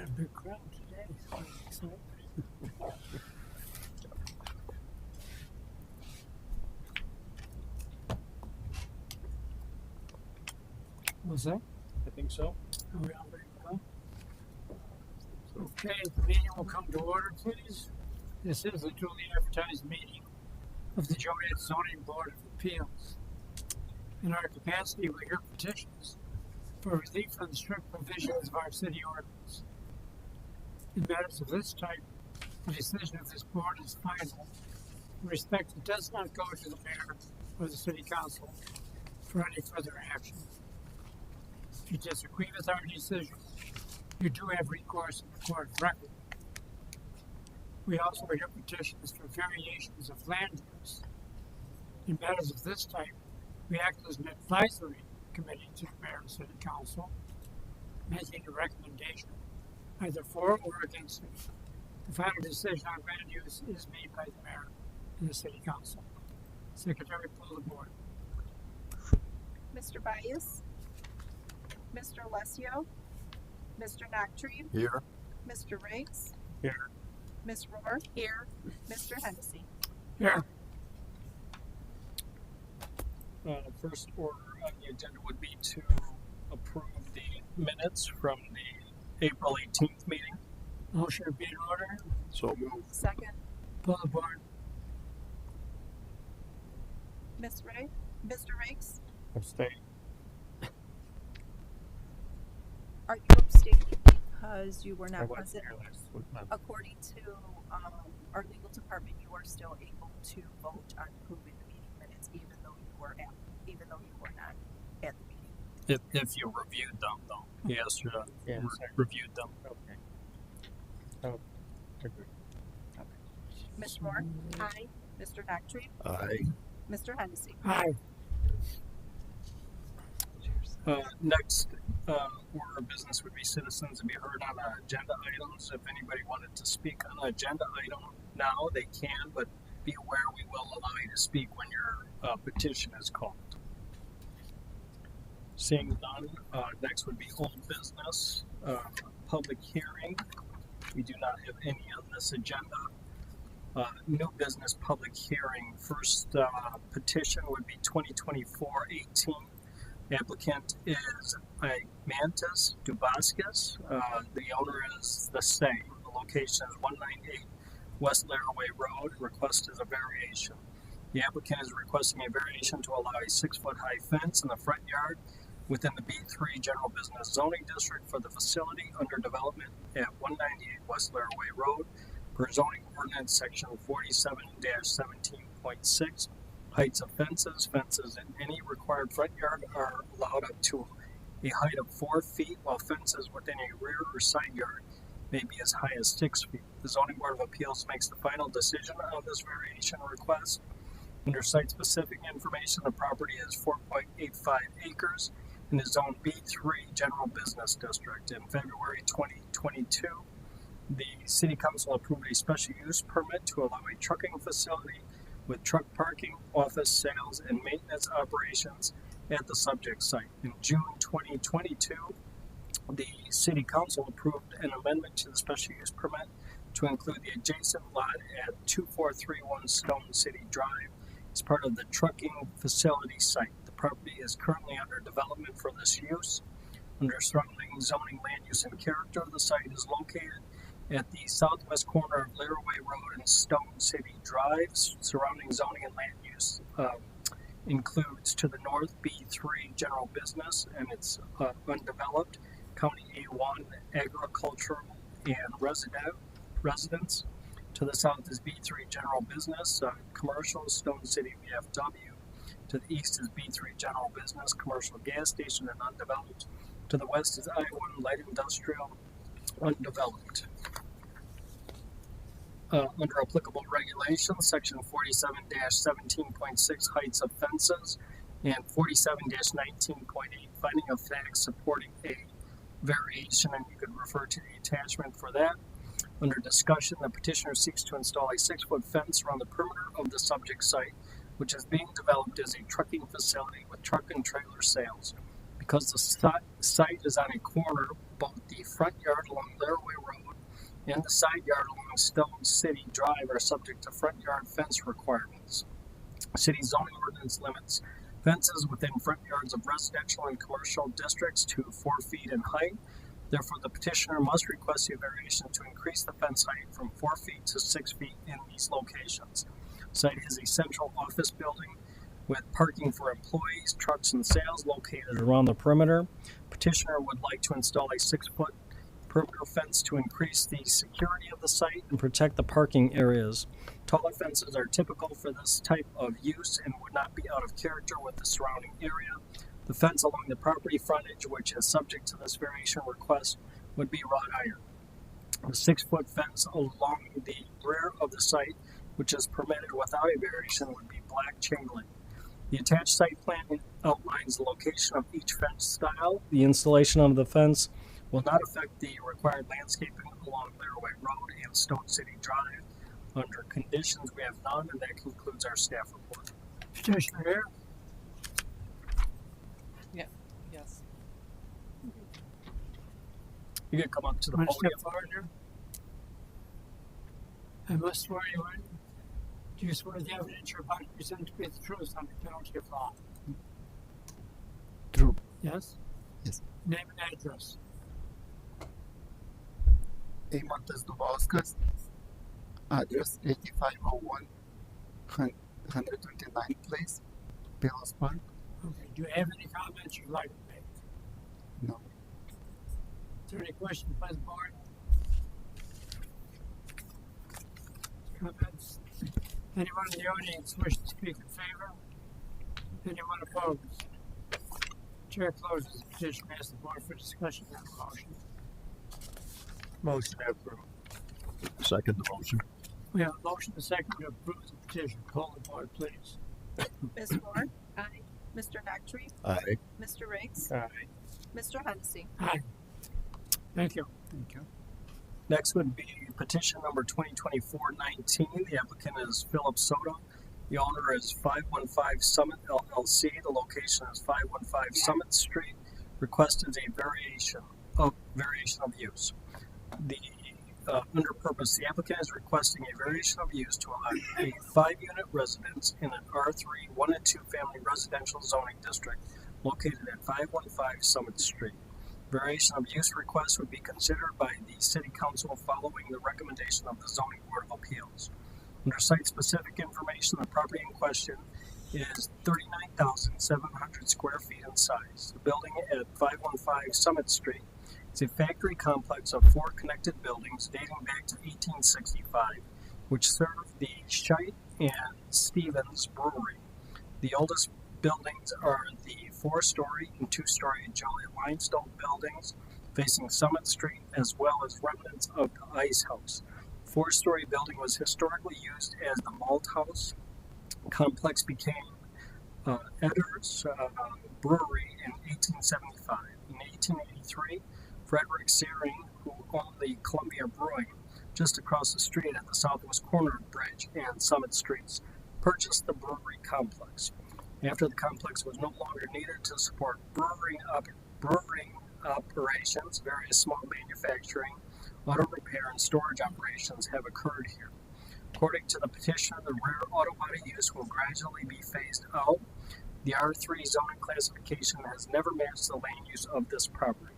got a big crowd today. So I'm excited. What's that? I think so. Are we all ready to go? Okay, the meeting will come to order, please. This is a duly advertised meeting of the Joliet Zoning Board of Appeals. In our capacity, we hear petitions for relief from the strict provisions of our city ordinance. In matters of this type, the decision of this board is final. In respect, it does not go to the mayor or the city council for any further action. If you disagree with our decision, you do have recourse in the court of record. We also hear petitions for variations of land use. In matters of this type, we act as an advisory committee to the mayor and city council, making a recommendation either for or against it. The final decision on land use is made by the mayor and the city council. Secretary, pull the board. Mr. Bias, Mr. Alessio, Mr. Noctree, Here. Mr. Riggs, Here. Ms. Rohr, here, Mr. Hennessy. Here. First order on the agenda would be to approve the minutes from the April 18th meeting. Motion to be in order. So moved. Second, Pull the board. Ms. Ray, Mr. Riggs, Abstain. are you abstaining because you were not present? According to our legal department, you are still able to vote on approving the meeting minutes, even though you were not at the meeting. If you reviewed them, though. Yes, reviewed them. Okay. Oh, agreed. Ms. Rohr, aye. Mr. Noctree, Aye. Mr. Hennessy. Aye. Next order of business would be citizens to be heard on agenda items. If anybody wanted to speak on an agenda item now, they can, but be aware we will allow you to speak when your petition is called. Seeing none, next would be old business, public hearing. We do not have any on this agenda. New business public hearing. First petition would be 2024-18. The applicant is Mantis Dubascus. The owner is the same. The location is 198 West Laraway Road. Request is a variation. The applicant is requesting a variation to allow a 6-foot high fence in the front yard within the B3 General Business Zoning District for the facility under development at 198 West Laraway Road per zoning ordinance section 47-17.6. Heights of fences. Fences in any required front yard are allowed up to a height of 4 feet, while fences within a rear or side yard may be as high as 6 feet. The Zoning Board of Appeals makes the final decision on this variation request. Under site-specific information, the property is 4.85 acres in the Zone B3 General Business District. In February 2022, the City Council approved a special use permit to allow a trucking facility with truck parking, office, sales, and maintenance operations at the subject site. In June 2022, the City Council approved an amendment to the special use permit to include the adjacent lot at 2431 Stone City Drive as part of the trucking facility site. The property is currently under development for this use. Under surrounding zoning, land use, and character, the site is located at the southwest corner of Laraway Road and Stone City Drive. Surrounding zoning and land use includes to the north B3 General Business and its undeveloped County A1 agricultural and residence. To the south is B3 General Business, commercial, Stone City VFW. To the east is B3 General Business, commercial gas station and undeveloped. To the west is I1 light industrial, undeveloped. Under applicable regulations, section 47-17.6 heights of fences and 47-19.8 finding of facts supporting a variation, and you could refer to the attachment for that. Under discussion, the petitioner seeks to install a 6-foot fence around the perimeter of the subject site, which is being developed as a trucking facility with truck and trailer sales. Because the site is on a corner, both the front yard along Laraway Road and the side yard along Stone City Drive are subject to front yard fence requirements. City zoning ordinance limits fences within front yards of residential and commercial districts to 4 feet in height. Therefore, the petitioner must request a variation to increase the fence height from 4 feet to 6 feet in these locations. The site is a central office building with parking for employees, trucks, and sales located around the perimeter. Petitioner would like to install a 6-foot perimeter fence to increase the security of the site and protect the parking areas. Taller fences are typical for this type of use and would not be out of character with the surrounding area. The fence along the property frontage, which is subject to this variation request, would be wrought iron. The 6-foot fence along the rear of the site, which is permitted without a variation, would be black chain link. The attached site plan outlines the location of each fence style. The installation of the fence will not affect the required landscaping along Laraway Road and Stone City Drive. Under conditions, we have none, and that concludes our staff report. Petitioner here. Yes. You can come up to the Want to step podium. forward here? I must swear you in. Do you swear the evidence you're about to present to be the truth under penalty of law? True. Yes? Yes. Name and address. A. Montes Dubauskas, address 8501 129th Place, Pillows Park. Okay. Do you have any comments you'd like to make? No. Is there any questions by the board? Comments? Anyone in the audience wish to speak in favor? Anyone opposed? Chair closes the petition and asks the board for discussion on the motion. Motion approved. Second the motion. We have a motion and a second to approve the petition. Call the board, please. Ms. Moore? Aye. Mr. Nactry? Aye. Mr. Riggs? Aye. Mr. Hennessy? Aye. Thank you. Thank you. Next would be petition number 2024-19. The applicant is Philip Soto. The owner is 515 Summit LLC. The location is 515 Summit Street. Request is a variation of use. The under purpose, the applicant is requesting a variation of use to allow a 5-unit residence in an R3 1 and 2 family residential zoning district located at 515 Summit Street. Variation of use request would be considered by the City Council following the recommendation of the Zoning Board of Appeals. Under site-specific information, the property in question is 39,700 square feet in size. The building at 515 Summit Street is a factory complex of 4 connected buildings dating back to 1865, which serve the Scheit and Stevens Brewery. The oldest buildings are the 4-story and 2-story Joliet limestone buildings facing Summit Street, as well as remnants of the Ice House. 4-story building was historically used as the malt house. Complex became Edder's Brewery in 1875. In 1883, Frederick Searing, who owned the Columbia Brewing just across the street at the southwest corner of Bridge and Summit Streets, purchased the brewery complex. After the complex was no longer needed to support brewing operations, various small manufacturing, auto repair, and storage operations have occurred here. According to the petitioner, the rear auto body use will gradually be phased out. The R3 zoning classification has never matched the land use of this property.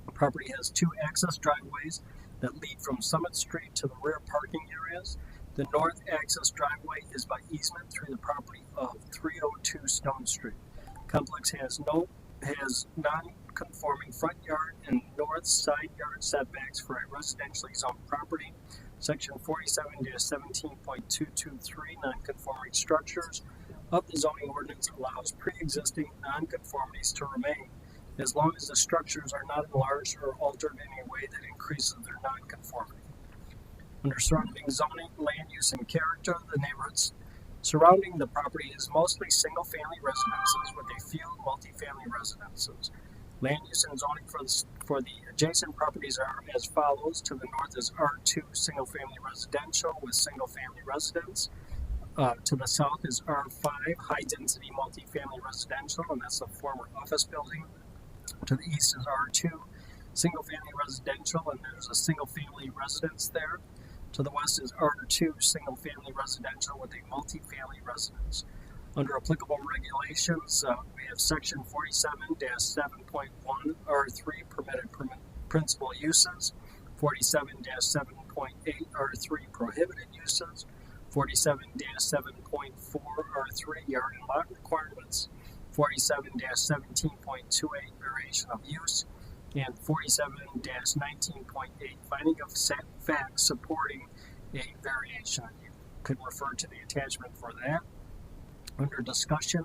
The property has 2 access driveways that lead from Summit Street to the rear parking areas. The north access driveway is by easement through the property of 302 Stone Street. Complex has non-conforming front yard and north side yard setbacks for a residentially zoned property. Section 47-17.223 non-conforming structures of the zoning ordinance allows pre-existing non-conformities to remain as long as the structures are not enlarged or altered in a way that increases their non-conformity. Under surrounding zoning, land use, and character, the neighborhoods surrounding the property is mostly single-family residences with a few multifamily residences. Land use and zoning for the adjacent properties are as follows. To the north is R2 single-family residential with single-family residence. To the south is R5 high-density multifamily residential, and that's the former office building. To the east is R2, single-family residential, and there's a single-family residence there. To the west is R2, single-family residential with a multi-family residence. Under applicable regulations, we have Section 47-7.1 R3, permitted principal uses, 47-7.8 R3, prohibited uses, 47-7.4 R3, yard and lot requirements, 47-17.28, variation of use, and 47-19.8, finding of facts supporting a variation. You could refer to the attachment for that. Under discussion,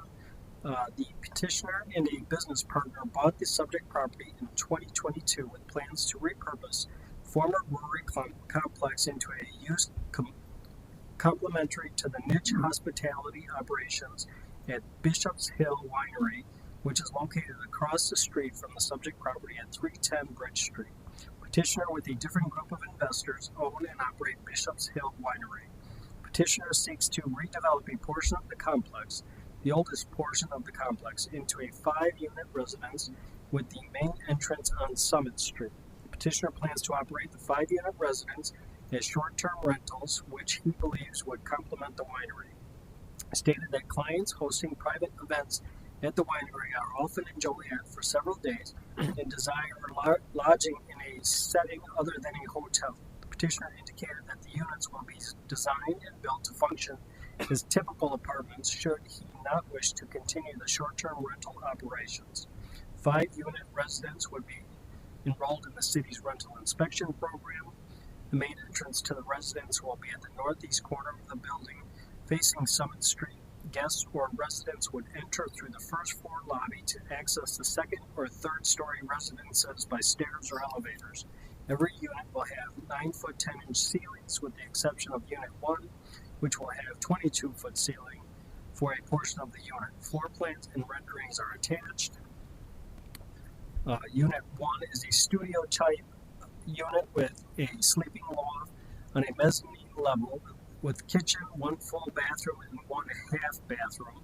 the petitioner and a business partner bought the subject property in 2022 with plans to repurpose former brewery complex into a use complementary to the niche hospitality operations at Bishop's Hill Winery, which is located across the street from the subject property at 310 Bridge Street. Petitioner with a different group of investors own and operate Bishop's Hill Winery. Petitioner seeks to redevelop a portion of the complex, the oldest portion of the complex, into a 5-unit residence with the main entrance on Summit Street. Petitioner plans to operate the 5-unit residence as short-term rentals, which he believes would complement the winery. Stated that clients hosting private events at the winery are often in Joliet for several days and desire lodging in a setting other than a hotel. The petitioner indicated that the units will be designed and built to function as typical apartments should he not wish to continue the short-term rental operations. 5-unit residents would be enrolled in the city's rental inspection program. The main entrance to the residence will be at the northeast corner of the building, facing Summit Street. Guests or residents would enter through the first floor lobby to access the second or third story residences by stairs or elevators. Every unit will have 9-foot 10-inch ceilings, with the exception of Unit 1, which will have 22-foot ceiling for a portion of the unit. Floor plans and renderings are attached. Unit 1 is a studio-type unit with a sleeping loft on a mezzanine level with kitchen, 1 full bathroom, and 1 half bathroom.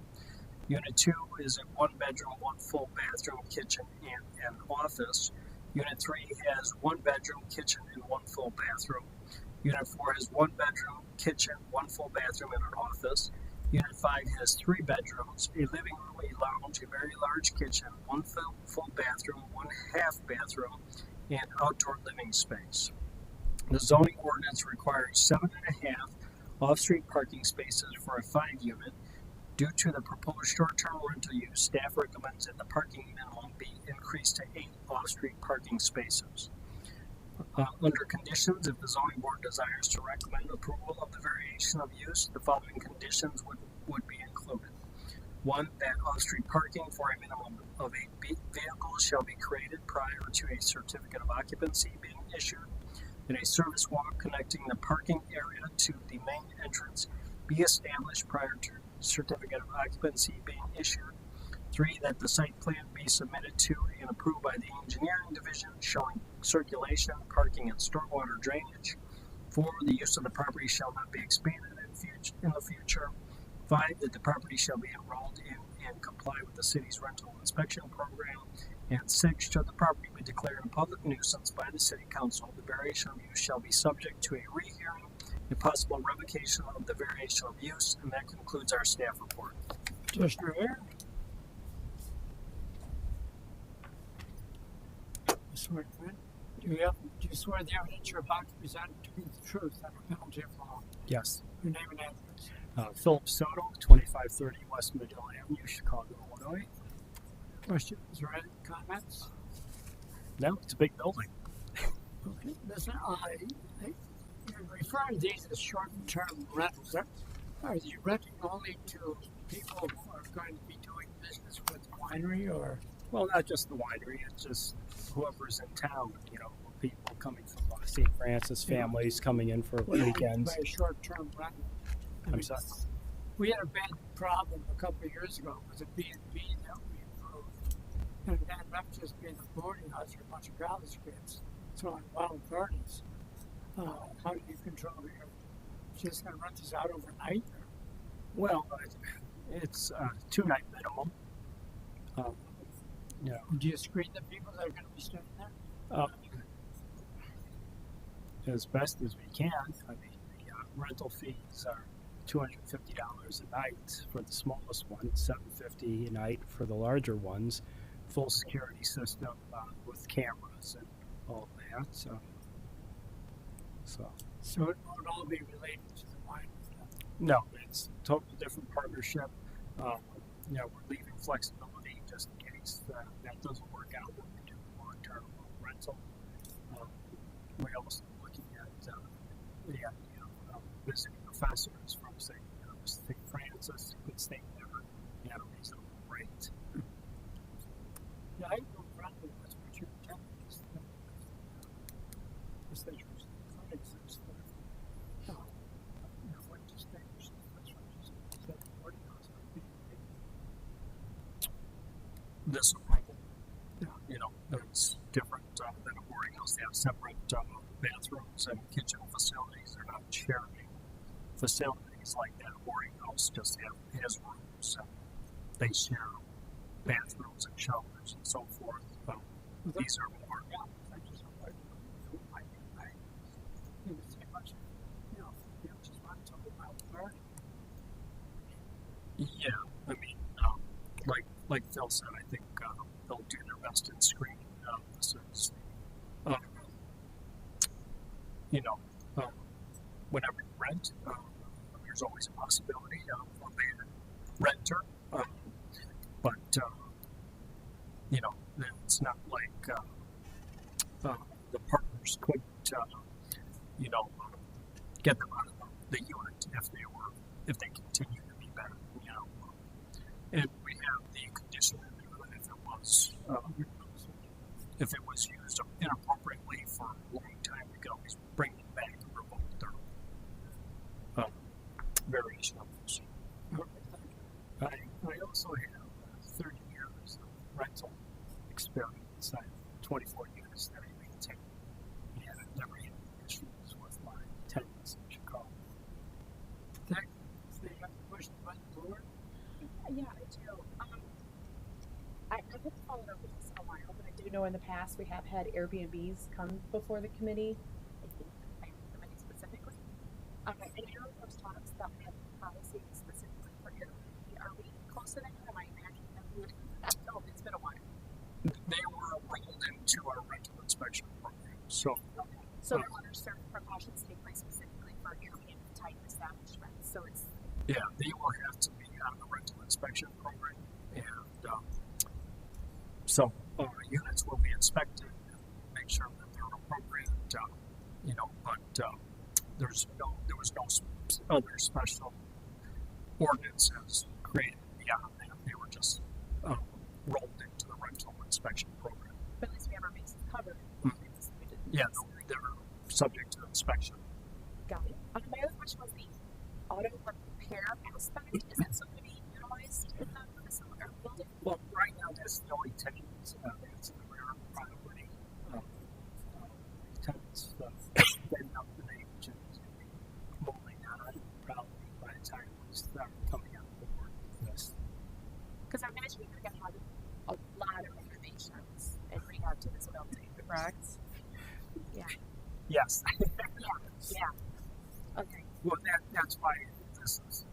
Unit 2 is a 1-bedroom, 1 full bathroom, kitchen, and an office. Unit 3 has 1 bedroom, kitchen, and 1 full bathroom. Unit 4 has 1 bedroom, kitchen, 1 full bathroom, and an office. Unit 5 has 3 bedrooms, a living room, a lounge, a very large kitchen, 1 full bathroom, 1 half bathroom, and outdoor living space. The zoning ordinance requires 7.5 off-street parking spaces for a 5-unit. Due to the proposed short-term rental use, staff recommends that the parking minimum be increased to 8 off-street parking spaces. Under conditions, if the zoning board desires to recommend approval of the variation of use, the following conditions would be included. 1, that off-street parking for a minimum of 8 vehicles shall be created prior to a certificate of occupancy being issued. That a service walk connecting the parking area to the main entrance be established prior to certificate of occupancy being issued. 3, that the site plan be submitted to and approved by the engineering division showing circulation, parking, and stormwater drainage. 4, the use of the property shall not be expanded in the future. 5, that the property shall be enrolled in and comply with the city's rental inspection program. And 6, should the property be declared a public nuisance by the city council, the variation of use shall be subject to a rehearing and possible revocation of the variation of use. And that concludes our staff report. Petitioner here. Do you swear the evidence you're about to present to be the truth under penalty of law? Yes. Your name and address. Philip Soto, 2530 West Medill Avenue, Chicago, Illinois. Questions or any comments? No, it's a big building. Okay. Listen, you're referring to these as short-term rentals. Are you renting only to people who are going to be doing business with the winery, or? Well, not just the winery, it's just whoever's in town, people coming from St. Francis, families coming in for weekends. By a short-term rental. I'm sorry. We had a bad problem a couple of years ago with a B&B that we approved. And it ended up just being a boarding house for a bunch of college kids throwing wild parties. How do you control it? You're just going to rent this out overnight? Or? Well, it's 2-night minimum. you know, Do you screen the people that are going to be staying there? as best as we can. I mean, the rental fees are $250 a night for the smallest ones, $750 a night for the larger ones. Full security system with cameras and all that. So So it won't all be related to the wine. no, it's a total different partnership. You know, we're leaving flexibility just in case that doesn't work out when we do long-term rental. We're also looking at the idea of visiting professors from, say, St. Francis who could stay there at a reasonable rate. Yeah, I have no problem with this, but you're telling us that the state was clinics and stuff. What distinguishes this from just say boarding house or being This approval, you know, it's different than a boarding house. They have separate bathrooms and kitchen facilities. They're not sharing facilities like that. A boarding house just has rooms and they share bathrooms and showers and so forth. These are more. I just don't like I think it's too much, just want to talk about party. Yeah, I mean, like Phil said, I think they'll do their best in screening. This is, you know, whenever you rent, there's always a possibility of a renter, but you know, it's not like the partners couldn't, you know, get them out of the unit if they continue to be bad, you know. And we have the condition in there that if it was used inappropriately for a long time, we could always bring them back and revoke their variation of those. I also have 30 years of rental experience. I have 24 years that I maintain, and I've never had any issues with my tenants in Chicago. Tech, do you have a question about the board? Yeah, I do. I haven't followed up with this in a while, but I do know in the past we have had Airbnbs come before the committee. I think the committee specifically. And I know there's talks about having a policy specifically for Airbnb. Are we close to that? Am I imagining that we would? Oh, it's been a while. They were rolled into our rental inspection program. So under certain precautions take place specifically for Airbnb type establishments. So it's yeah, they will have to be on the rental inspection program, and so units will be inspected and make sure that they're appropriate. You know, but there was no other special ordinances created beyond that. They were just rolled into the rental inspection program. but at least we have our bases covered. Yeah, they're subject to inspection. Got it. My other question was the auto repair aspect. Is that something to be utilized in the facility or building? Well, right now that's the only tenant that's in the rear property. Tenants getting up in age and moving on probably by the time we start coming on board with this. Because I imagine you're going to have a lot of renovations and rehab to this building, correct? Yeah. Yes. Yeah. Okay. Well, that's why this is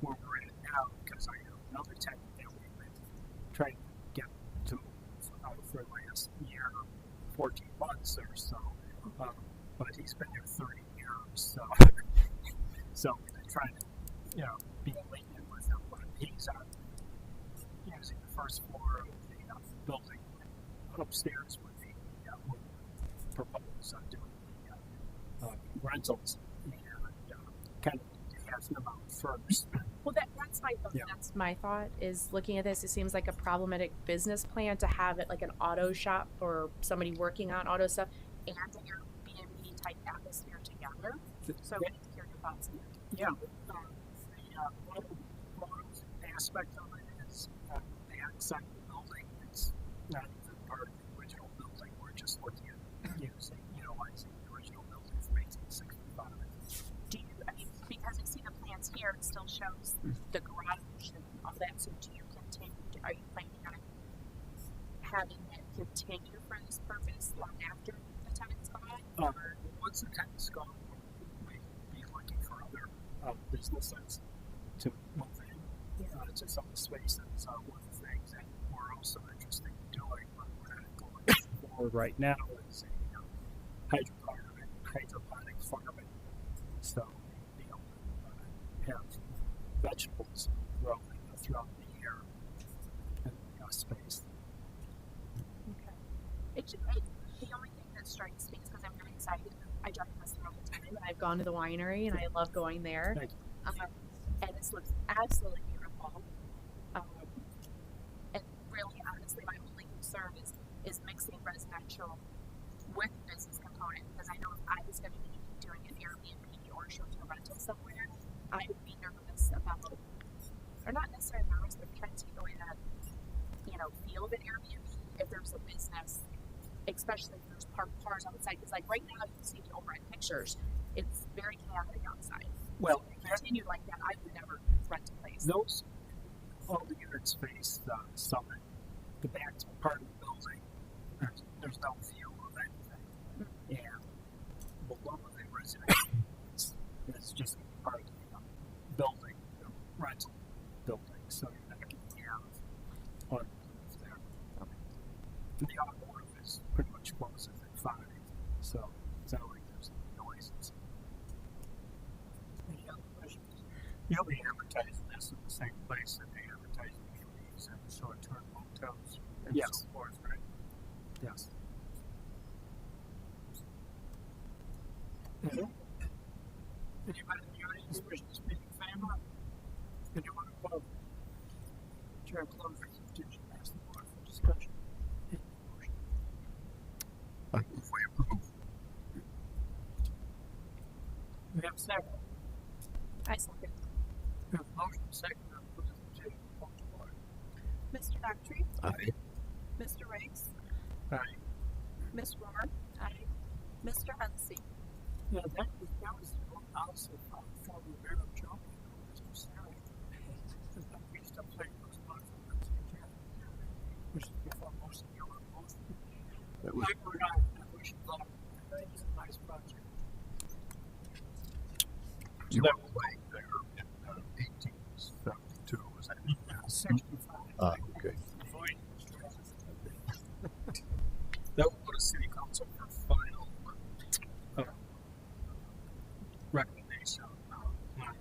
where we're at now, because I have another tenant that we've been trying to get to move for the last year, 14 months or so. But he's been there 30 years, so we've been trying to, be lenient with him. But he's using the first floor of the building upstairs with the propose on doing the rentals and kind of has them out first. Well, that's my thought. Yeah. That's my thought is looking at this. It seems like a problematic business plan to have it like an auto shop or somebody working on auto stuff and an Airbnb type atmosphere together. So I need to hear your thoughts on that. Yeah, the one aspect of it is the outside of the building. It's not even part of the original building. We're just looking at utilizing the original building from 1865. Because I see the plans here, it still shows the garage and all that. So do you continue? Are you planning on continue for this purpose long after the tenant's gone? Once the tenant's gone, we be looking for other businesses to move in to some of the spaces. One of the things that we're also interested in doing, but we're not going forward right now, is a hydroponic farming. So we'd be able to have vegetables growing throughout the year in the space. Okay. The only thing that strikes me is because I'm very excited. I drive this all the time, and I've gone to the winery, and I love going there. Thank you. And this looks absolutely beautiful. And really, honestly, my only concern is mixing residential with business component, because I know if I was going to be doing an Airbnb or short-term rental somewhere, I would be nervous about, or not necessarily nervous, but trying to take away that, feel of an Airbnb if there's a business, especially if there's parked cars outside. Because like right now, you can see the overhead pictures. It's very chaotic outside. Well, so if it continued like that, I would never rent a place. All the units face the summit, the back part of the building. There's no view of anything, and below the residential it's just part of the building, the rental building. So you're not going to have on there. And the automotive is pretty much closes at 5, so it's not like there's any noises. Any other questions? You'll be advertising this in the same place that they advertise Airbnbs and short-term motels and so forth, right? Yes. Anybody in the audience wish to speak in favor? Anyone opposed? Chair closes the petition. Ask the board for discussion. Any motion? I move we approve. We have a second. I second. We have a motion second to approve the petition. Vote to board. Mr. Doctrine? Aye. Mr. Riggs? Aye. Ms. Rohr? Aye. Mr. Hennessy? Yeah, that was the old house of former Mayor of Joliet, Mr. Sarah. We used to play those lots of runs together, which is before most of you were most. That was Like we're not, we should love it. I think it's a nice project. you were way there in 1872, was that? 65. Okay. Avoid That will go to City Council for final recommendation on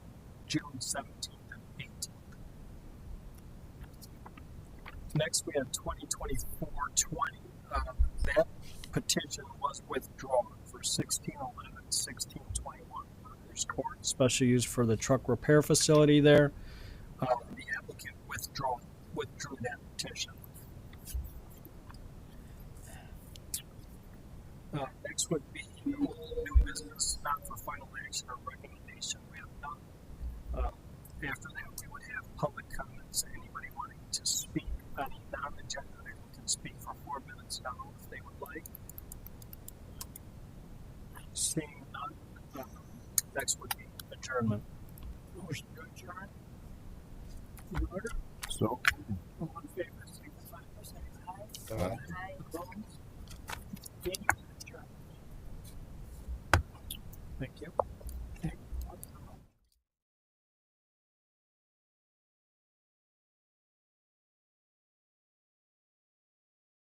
June 17th and 18th. Next, we have 2024-20. That petition was withdrawn for 1611, 1621 Workers Court, especially used for the truck repair facility there. The applicant withdrew that petition. Next would be new business, not for final action or recommendation. We have none. After that, we would have public comments. Anybody wanting to speak on a non-agenda item can speak for 4 minutes now if they would like. Seeing none, next would be adjournment. motion to adjourn. In order, So, all in favor, signify by saying aye. Aye. Opposed? Continue to adjourn. Thank you.